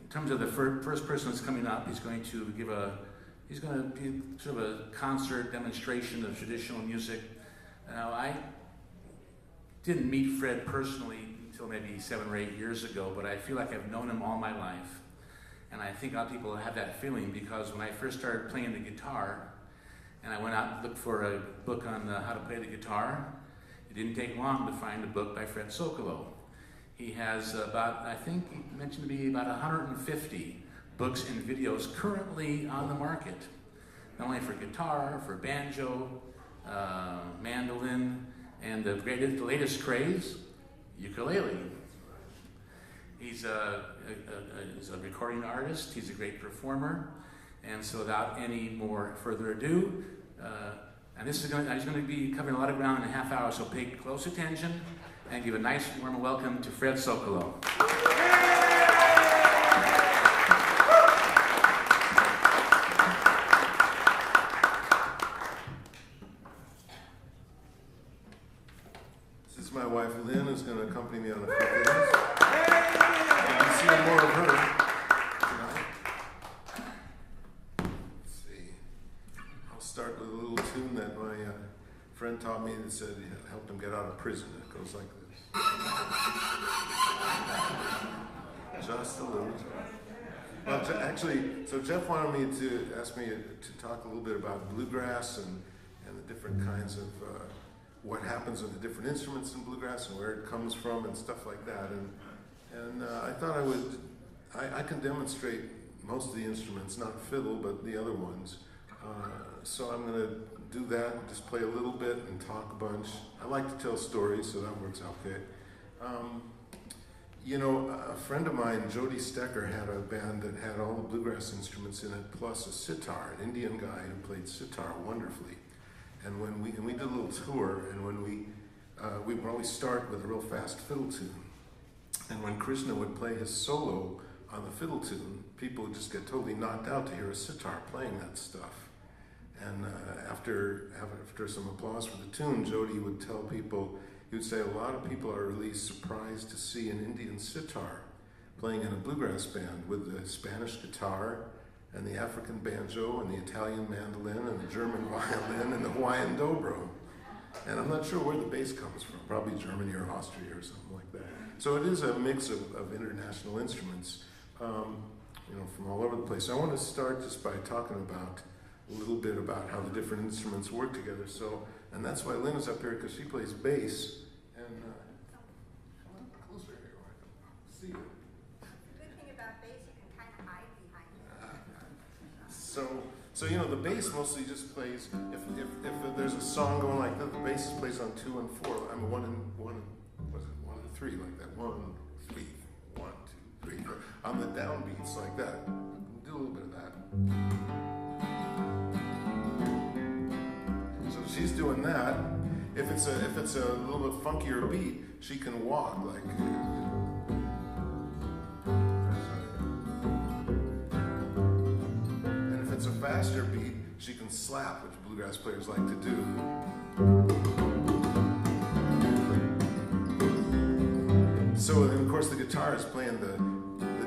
terms of the first person that's coming up, he's going to be sort of a concert demonstration of traditional music. Now, I didn't meet Fred personally until maybe 7 or 8 years ago, but I feel like I've known him all my life. And I think a lot of people have that feeling because when I first started playing the guitar, and I went out and looked for a book on how to play the guitar, it didn't take long to find a book by Fred Sokolow. He has I think he mentioned to me about 150 books and videos currently on the market, not only for guitar, for banjo, mandolin, and the latest craze, ukulele. He's a recording artist, he's a great performer, and so without any more further ado, he's going to be covering a lot of ground in a half hour, so pay close attention and give a nice warm welcome to Fred Sokolow. This is my wife Lynn, who's going to accompany me on a few things. You'll see more of her tonight. Let's see. I'll start with a little tune that my friend taught me that said helped him get out of prison. It goes like this. Just a little. Well, actually, so Jeff wanted me to ask me to talk a little bit about bluegrass and the different kinds of what happens with the different instruments in bluegrass and where it comes from and stuff like that. And I thought I can demonstrate most of the instruments, not fiddle, but the other ones. So I'm going to do that and just play a little bit and talk a bunch. I like to tell stories, so that works out okay. A friend of mine, Jody Stecker, had a band that had all the bluegrass instruments in it, plus a sitar, an Indian guy who played sitar wonderfully. And when we did a little tour, and when we would always start with a real fast fiddle tune. And when Krishna would play his solo on the fiddle tune, people would just get totally knocked out to hear a sitar playing that stuff. And after some applause for the tune, Jody would tell people, he would say a lot of people are really surprised to see an Indian sitar playing in a bluegrass band with the Spanish guitar and the African banjo and the Italian mandolin and the German violin and the Hawaiian dobro. And I'm not sure where the bass comes from, probably Germany or Austria or something like that. So it is a mix of international instruments, from all over the place. I want to start just by talking about a little bit about how the different instruments work together. And that's why Lynn is up here, because she plays bass. And come on closer here where I can see you. The good thing about bass, you can kind of hide behind it. So the bass mostly just plays, if there's a song going like that, the bass plays on 2 and 4. I mean 1 and 3, like that. 1, 3, 1, 2, 3, 4. On the downbeats like that. Do a little bit of that. So she's doing that. If it's a little bit funkier beat, she can walk like. And if it's a faster beat, she can slap, which bluegrass players like to do. So, and of course, the guitar is playing the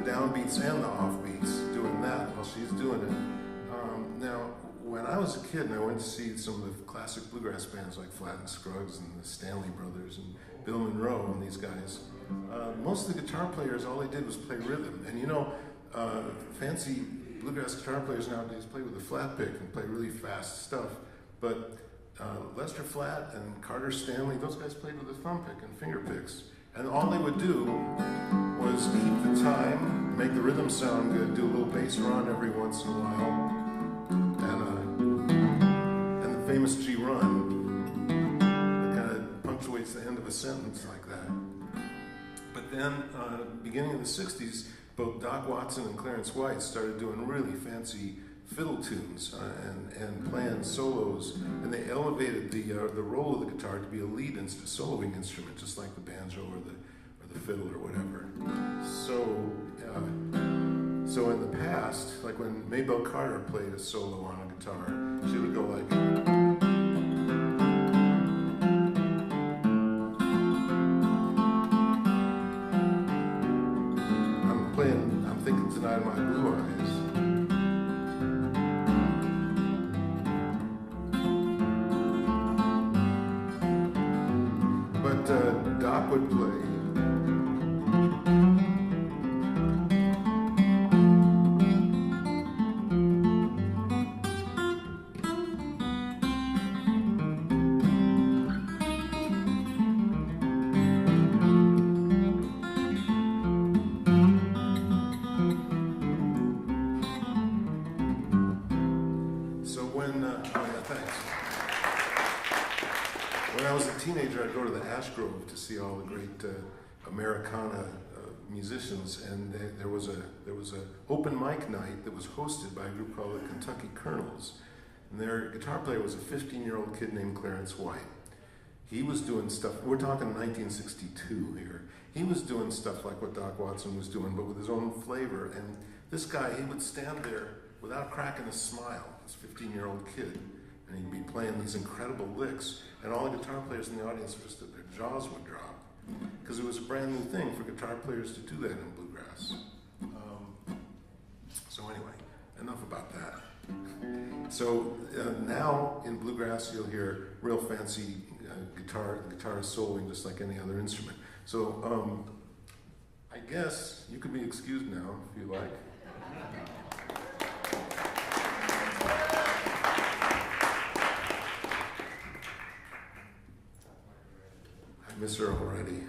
downbeats and the offbeats, doing that while she's doing it. Now, when I was a kid and I went to see some of the classic bluegrass bands like Flat and Scruggs and the Stanley Brothers and Bill Monroe and these guys, most of the guitar players, all they did was play rhythm. And fancy bluegrass guitar players nowadays play with a flat pick and play really fast stuff. But Lester Flatt and Carter Stanley, those guys played with a thumb pick and finger picks. And all they would do was keep the time, make the rhythm sound good, do a little bass run every once in a while, and the famous G run that kind of punctuates the end of a sentence like that. But then, beginning in the 60s, both Doc Watson and Clarence White started doing really fancy fiddle tunes and playing solos, and they elevated the role of the guitar to be a lead soloing instrument, just like the banjo or the fiddle or whatever. So in the past, like when Maybelle Carter played a solo on a guitar, she would go like. I'm thinking tonight play. So thanks. When I was a teenager, I'd go to the Ash Grove to see all the great Americana musicians, and there was a open mic night that was hosted by a group called the Kentucky Colonels, and their guitar player was a 15-year-old kid named Clarence White. He was doing stuff. We're talking 1962 here. He was doing stuff like what Doc Watson was doing, but with his own flavor. And this guy, he would stand there without cracking a smile. This 15-year-old kid, and he'd be playing these incredible licks, and all the guitar players in the audience just their jaws would drop, because it was a brand new thing for guitar players to do that in bluegrass. So anyway, enough about that. So now in bluegrass you'll hear real fancy guitar soloing just like any other instrument. So I guess you could be excused now if you like. I miss her already.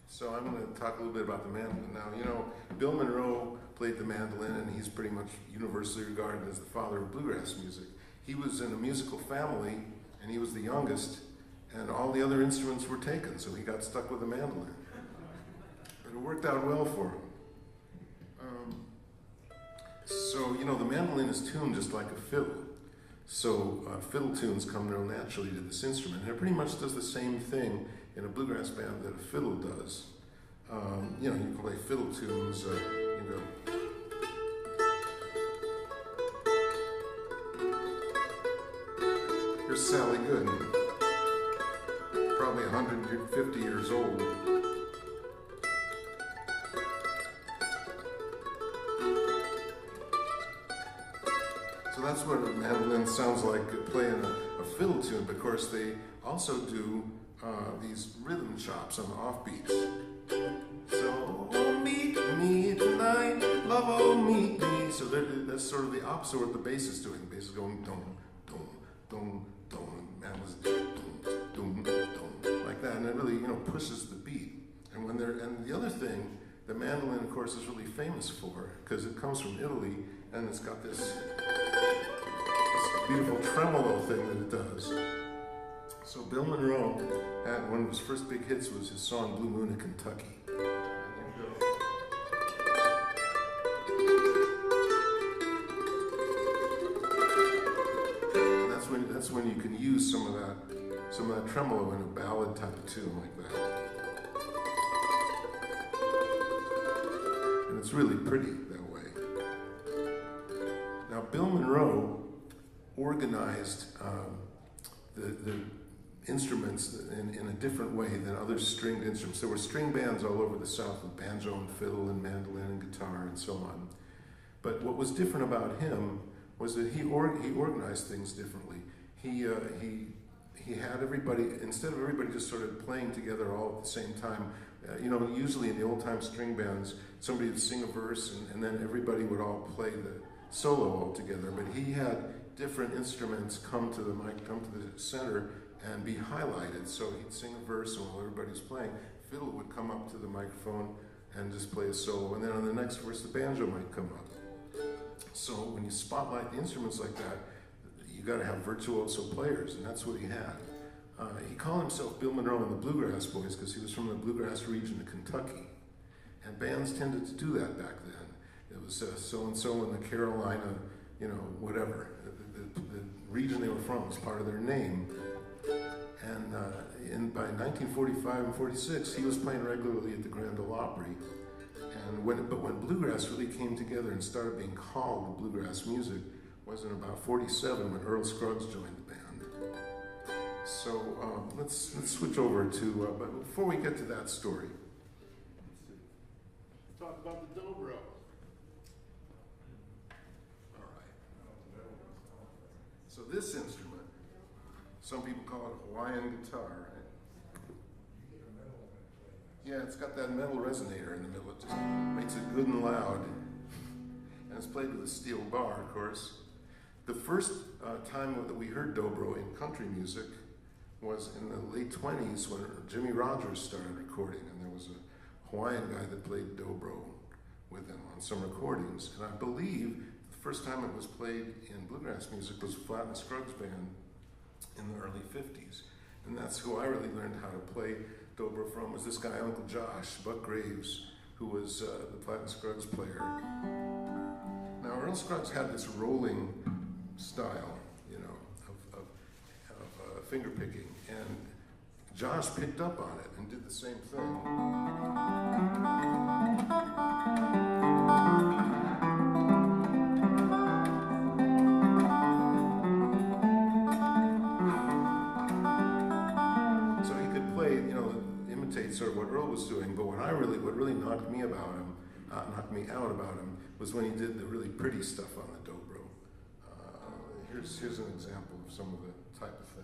So I'm going to talk a little bit about the mandolin. Now, you know, Bill Monroe played the mandolin, and he's pretty much universally regarded as the father of bluegrass music. He was in a musical family, and he was the youngest, and all the other instruments were taken, so he got stuck with the mandolin. But it worked out well for him. So, you know, the mandolin is tuned just like a fiddle. So fiddle tunes come real naturally to this instrument, and it pretty much does the same thing in a bluegrass band that a fiddle does. You know, you can play fiddle tunes, you go. Here's Sally Good, probably 150 years old. So that's what a mandolin sounds like playing a fiddle tune, but of course they also do these rhythm chops on offbeats. So, oh, meet me tonight, love, oh, meet me. So that's sort of the opposite of what the bass is doing. The bass is going dum, dum, dum, dum, mandolin's dum, dum, dum, like that, and it really, you know, pushes the beat. And the other thing, the mandolin, of course, is really famous for, because it comes from Italy, and it's got this beautiful tremolo thing that it does. So Bill Monroe had one of his first big hits was his song Blue Moon in Kentucky. And that's when you can use some of that tremolo in a ballad type of tune like that. And it's really pretty that way. Now Bill Monroe organized the instruments in a different way than other stringed instruments. There were string bands all over the South with banjo and fiddle and mandolin and guitar and so on. But what was different about him was that he organized things differently. He had everybody, instead of everybody just sort of playing together all at the same time, you know, usually in the old-time string bands, somebody would sing a verse and then everybody would all play the solo all together. But he had different instruments come to the mic, come to the center, and be highlighted. So he'd sing a verse, and while everybody's playing, fiddle would come up to the microphone and just play a solo. And then on the next verse, the banjo might come up. So when you spotlight the instruments like that, you got to have virtuoso players, and that's what he had. He called himself Bill Monroe and the Bluegrass Boys because he was from the bluegrass region of Kentucky, and bands tended to do that back then. It was so and so in the Carolina, you know, whatever. The region they were from was part of their name. And by 1945 and 46, he was playing regularly at the Grand Ole Opry. And when bluegrass really came together and started being called bluegrass music, was in about 47 when Earl Scruggs joined the band. So let's switch over to, but before we get to that story, let's talk about the dobro. All right. So this instrument, some people call it Hawaiian guitar, Yeah, it's got that metal resonator in the middle. It just makes it good and loud. And it's played with a steel bar, of course. The first time that we heard dobro in country music was in the late 20s when Jimmy Rogers started recording, and there was a Hawaiian guy that played dobro with him on some recordings. And I believe the first time it was played in bluegrass music was Flat and Scruggs band in the early 50s. And that's who I really learned how to play dobro from, was this guy, Uncle Josh, Buck Graves, who was the Flat and Scruggs player. Now, Earl Scruggs had this rolling style, you know, of finger picking, and Josh picked up on it and did the same thing. So he could play, you know, imitate sort of what Earl was doing, but what really knocked me out about him was when he did the really pretty stuff on the dobro. Here's an example of some of the type of thing.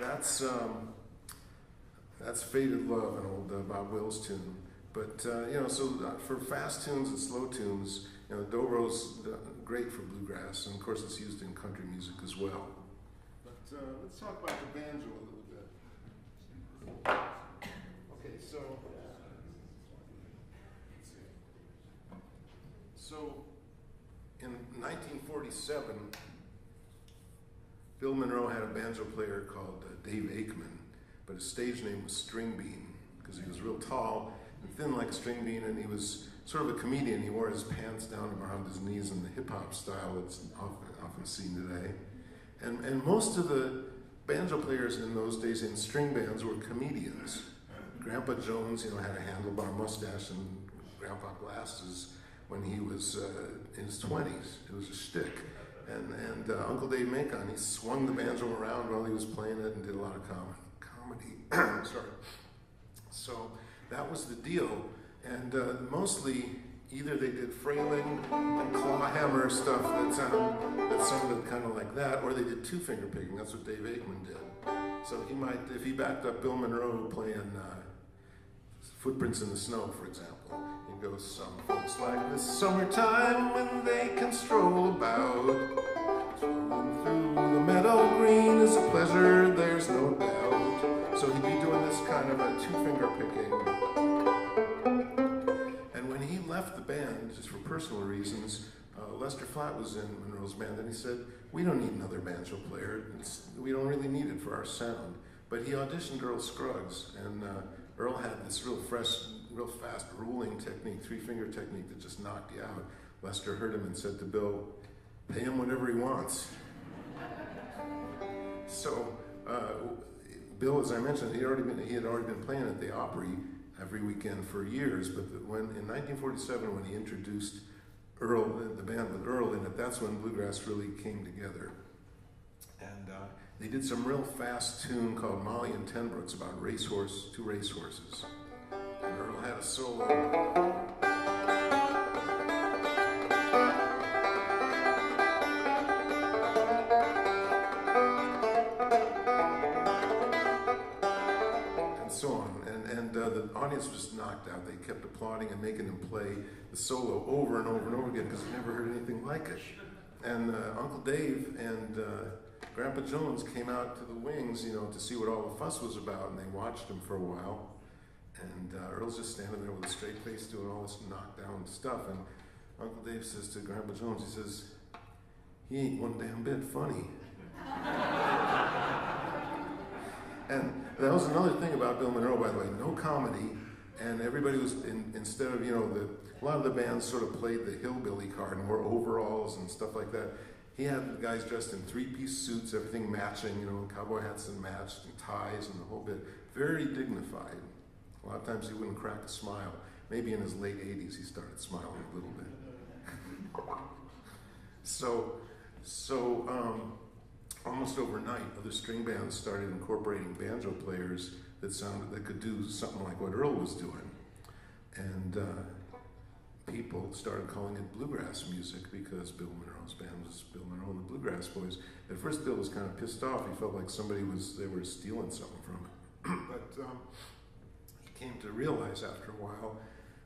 Let's That's Faded Love, an old Bob Wills tune. But, you know, so for fast tunes and slow tunes, you know, dobro's great for bluegrass, and of course it's used in country music as well. But let's talk about the banjo a little bit. Okay, so in 1947, Bill Monroe had a banjo player called Dave Aikman, but his stage name was String Bean because he was real tall and thin like a string bean, and he was sort of a comedian. He wore his pants down around his knees in the hip-hop style that's often seen today. And most of the banjo players in those days in string bands were comedians. Grandpa Jones, you know, had a handlebar mustache and grandpa glasses when he was in his 20s. It was a shtick. And Uncle Dave Macon, he swung the banjo around while he was playing it and did a lot of comedy. Sorry. So that was the deal. And mostly, either they did frailing and claw hammer stuff that sounded kind of like that, or they did two-finger picking. That's what Dave Aikman did. So he might, if he backed up Bill Monroe playing Footprints in the Snow, for example, he'd go, some folks like this summertime when they can stroll about. Strolling through the meadow green is a pleasure, there's no doubt. So he'd be doing this kind of a two-finger picking. And when he left the band, just for personal reasons, Lester Flatt was in Monroe's band, and he said, we don't need another banjo player. We don't really need it for our sound. But he auditioned Earl Scruggs, and Earl had this real fast ruling technique, three-finger technique that just knocked you out. Lester heard him and said to Bill, pay him whatever he wants. So Bill, as I mentioned, he had already been playing at the Opry every weekend for years, but when in 1947, when he introduced Earl, the band with Earl in it, that's when bluegrass really came together. And they did some real fast tune called Molly and Tenbrook. It's about two racehorses. And Earl had a solo. The audience was knocked out. They kept applauding and making him play the solo over and over and over again because they never heard anything like it. And Uncle Dave and Grandpa Jones came out to the wings, you know, to see what all the fuss was about, and they watched him for a while. And Earl's just standing there with a straight face doing all this knockdown stuff. And Uncle Dave says to Grandpa Jones, he says, "He ain't one damn bit funny." And that was another thing about Bill Monroe, by the way, no comedy. And everybody was, instead of, you know, a lot of the bands sort of played the hillbilly card and wore overalls and stuff like that. He had the guys dressed in three-piece suits, everything matching, you know, cowboy hats and matched, and ties and the whole bit. Very dignified. A lot of times he wouldn't crack a smile. Maybe in his late 80s he started smiling a little bit. Almost overnight, other string bands started incorporating banjo players that could do something like what Earl was doing. And people started calling it bluegrass music because Bill Monroe's band was Bill Monroe and the Bluegrass Boys. At first, Bill was kind of pissed off. He felt like they were stealing something from him. But he came to realize after a while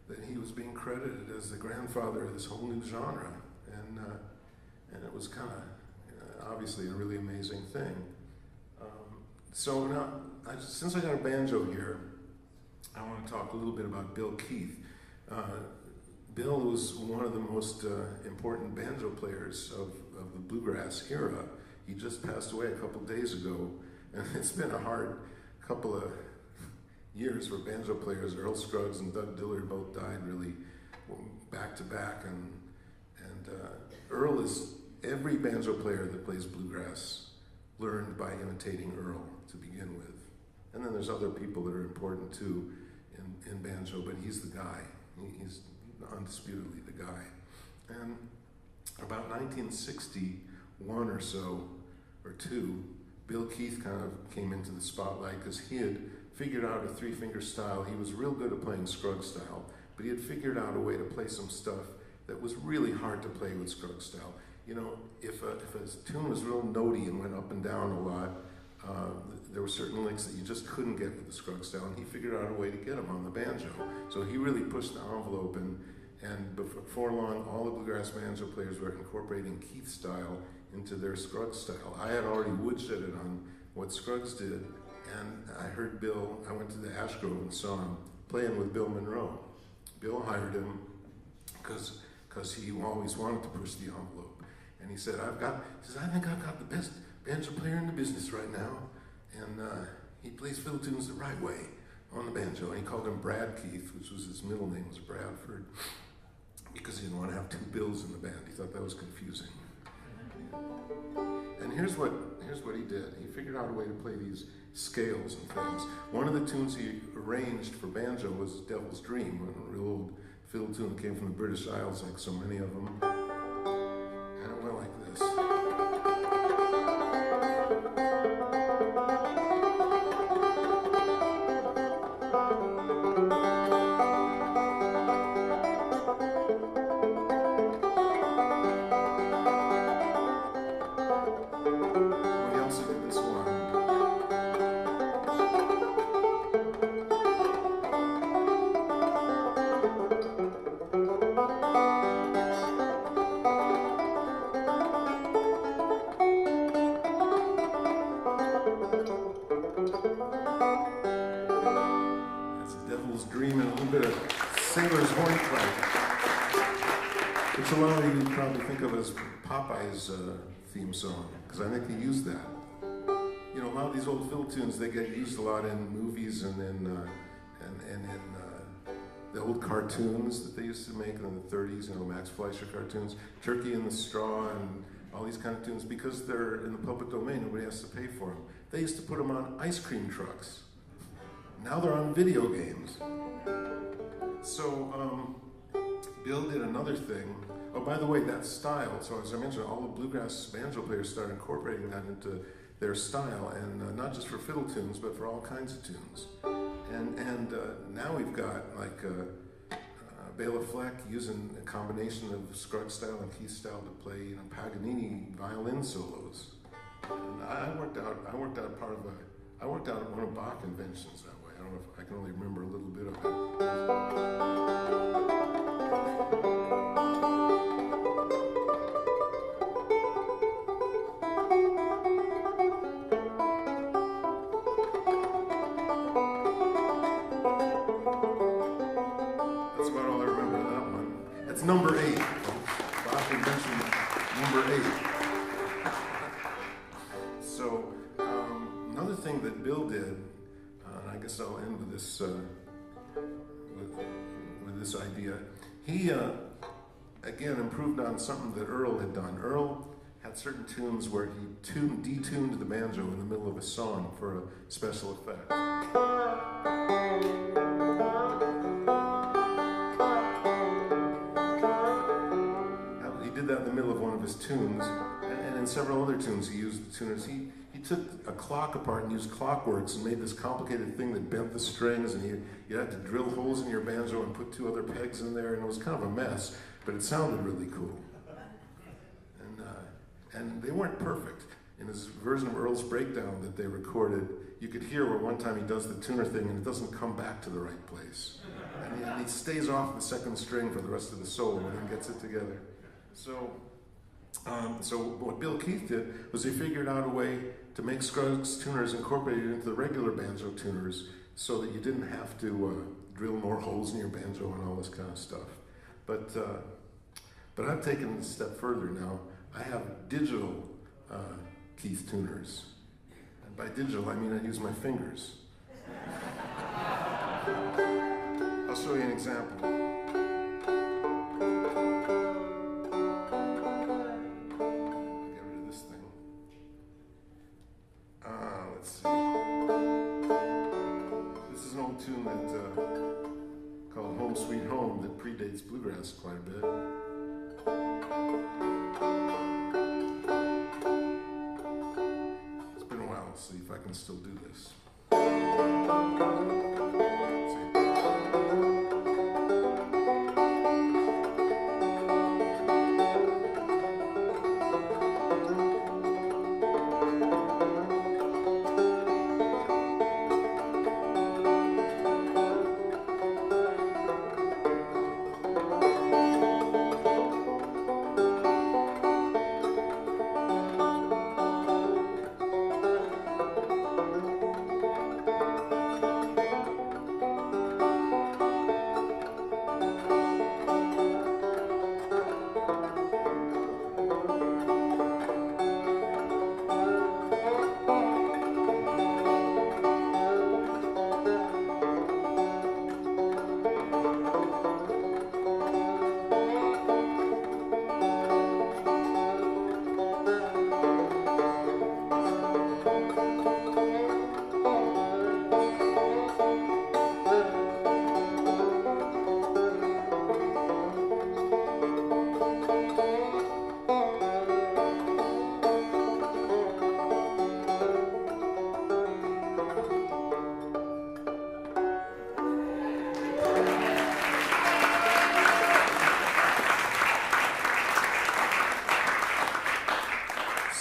that he was being credited as the grandfather of this whole new genre. And it was kind of obviously a really amazing thing. So now, since I got a banjo here, I want to talk a little bit about Bill Keith. Bill was one of the most important banjo players of the bluegrass era. He just passed away a couple days ago, and it's been a hard couple of years for banjo players. Earl Scruggs and Doug Dillard both died really back to back, and Earl is, every banjo player that plays bluegrass learned by imitating Earl to begin with. And then there's other people that are important too in banjo, but he's the guy. He's undisputedly the guy. And about 1961 or so, or two, Bill Keith kind of came into the spotlight because he had figured out a three-finger style. He was real good at playing Scruggs style, but he had figured out a way to play some stuff that was really hard to play with Scruggs style. You know, if a tune was real notey and went up and down a lot, there were certain licks that you just couldn't get with the Scruggs style, and he figured out a way to get them on the banjo. So he really pushed the envelope, and before long, all the bluegrass banjo players were incorporating Keith style into their Scruggs style. I had already woodshedded on what Scruggs did, and I heard Bill, I went to the Ash Grove and saw him playing with Bill Monroe. Bill hired him because he always wanted to push the envelope. And he said, I think I've got the best banjo player in the business right now. And he plays fiddle tunes the right way on the banjo. And he called him Brad Keith, which was his middle name, was Bradford, because he didn't want to have two Bills in the band. He thought that was confusing. And here's what he did. He figured out a way to play these scales and things. One of the tunes he arranged for banjo was Devil's Dream, a real old fiddle tune that came from the British Isles, like so many of them. And it went like this. We also did this one. That's a Devil's Dream and a little bit of Sailor's Hornpipe, which a lot of you probably think of as Popeye's theme song, because I think they used that. You know, a lot of these old fiddle tunes, they get used a lot in movies and in the old cartoons that they used to make in the 30s, you know, Max Fleischer cartoons, Turkey in the Straw and all these kind of tunes, because they're in the public domain, nobody has to pay for them. They used to put them on ice cream trucks. Now they're on video games. So Bill did another thing. Oh, by the way, that style, so as I mentioned, all the bluegrass banjo players started incorporating that into their style, and not just for fiddle tunes, but for all kinds of tunes. And now we've got like Bela Fleck using a combination of Scruggs style and Keith style to play, you know, Paganini violin solos. And I worked out one of Bach inventions that way. I don't know if I can only remember a little bit of it. thing that Bill did, and I guess I'll end with this with this idea. He again improved on something that Earl had done. Earl had certain tunes where he detuned the banjo in the middle of a song for a special effect. He did that in the middle of one of his tunes, and in several other tunes he used the tuners. He took a clock apart and used clockworks and made this complicated thing that bent the strings, and you had to drill holes in your banjo and put 2 other pegs in there, and it was kind of a mess, but it sounded really cool. And they weren't perfect. In his version of Earl's Breakdown that they recorded, you could hear where one time he does the tuner thing and it doesn't come back to the right place. And he stays off the second string for the rest of the solo and then gets it together. So what Bill Keith did was he figured out a way to make Scruggs tuners incorporated into the regular banjo tuners so that you didn't have to drill more holes in your banjo and all this kind of stuff. But I've taken it a step further now. I have digital Keith tuners. And by digital, I mean I use my fingers. I'll show you an example. I'll get rid of this thing. Let's see. This is an old tune that called Home Sweet Home that predates Bluegrass quite a bit. See if I can still do this.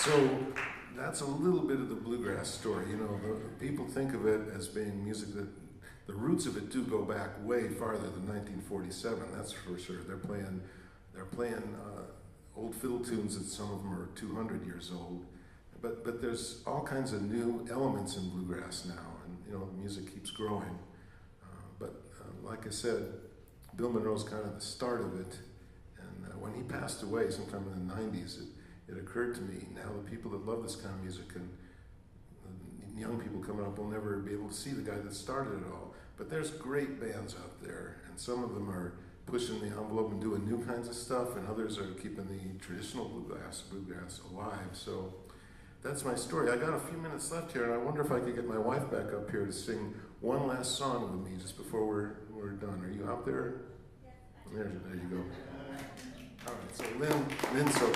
So that's a little bit of the bluegrass story. You know, people think of it as being music that the roots of it do go back way farther than 1947. That's for sure. They're playing old fiddle tunes that some of them are 200 years old. But there's all kinds of new elements in bluegrass now, and you know the music keeps growing. Like I said, Bill Monroe's kind of the start of it. And when he passed away sometime in the 90s, it occurred to me, now the people that love this kind of music and young people coming up will never be able to see the guy that started it all. But there's great bands out there, and some of them are pushing the envelope and doing new kinds of stuff, and others are keeping the traditional bluegrass alive. So that's my story. I got a few minutes left here, and I wonder if I could get my wife back up here to sing one last song with me just before we're done. Are you out there? There you go. All right, so Lynn, so...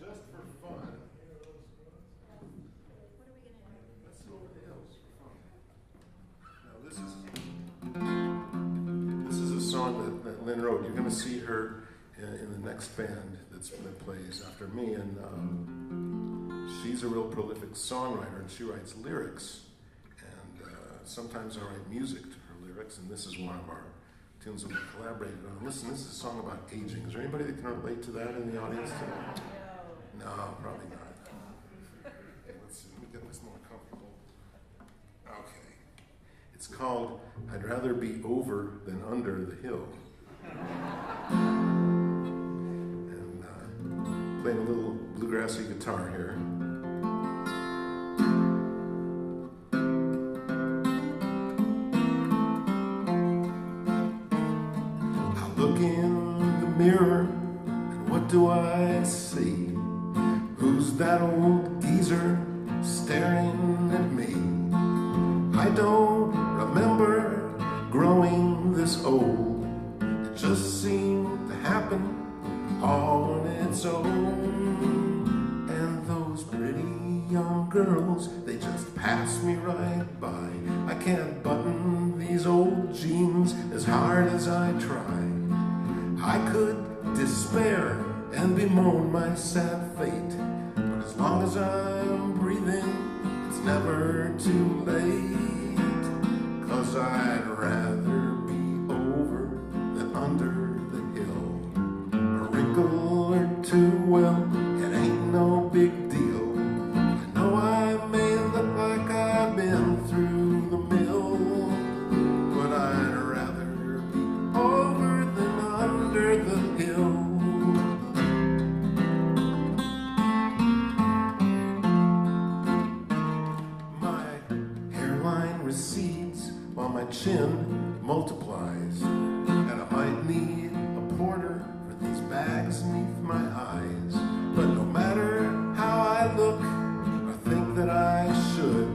Just for fun. Let's see what else for fun. Now this is a song that Lynn wrote. You're going to see her in the next band that plays after me, and she's a real prolific songwriter, and she writes lyrics. Sometimes I write music to her lyrics, and this is one of our tunes that we collaborated on. Listen, this is a song about aging. Is there anybody that can relate to that in the audience tonight? No, probably not. Let's see, let me get this more comfortable. Okay. It's called I'd Rather Be Over Than Under the Hill. And playing a little bluegrassy guitar here. I look in the mirror, and what do I see? Who's that old geezer staring at me? I don't remember growing this old. It just seemed to happen all on its own. And those pretty young girls, they just pass me right by. I can't button these old jeans as hard as I try. I could despair and bemoan my sad fate, but as long as I'm breathing, it's never too late. 'Cause I'd rather be over than under the hill. A wrinkle or two, well, it ain't no big deal. I know I may look like I've been through the mill, but I'd rather be over than under the hill. My hairline recedes while my chin multiplies, and I might need a porter for these bags beneath my eyes. But no matter how I look or think that I should,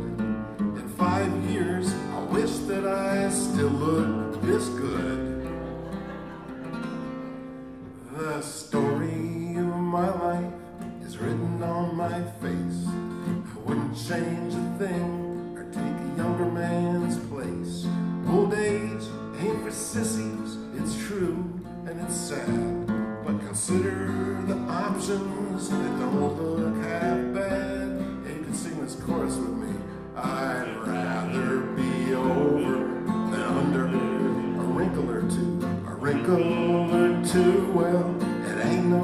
in 5 years I'll wish that I still look this good. The story of my life is written on my face. I wouldn't change a thing or take a younger man's place. Old age ain't for sissies, it's true and it's sad. But consider the options, they don't look half bad. Hey, you can sing this chorus with me. I'd rather be over than under. A wrinkle or two, well, it ain't no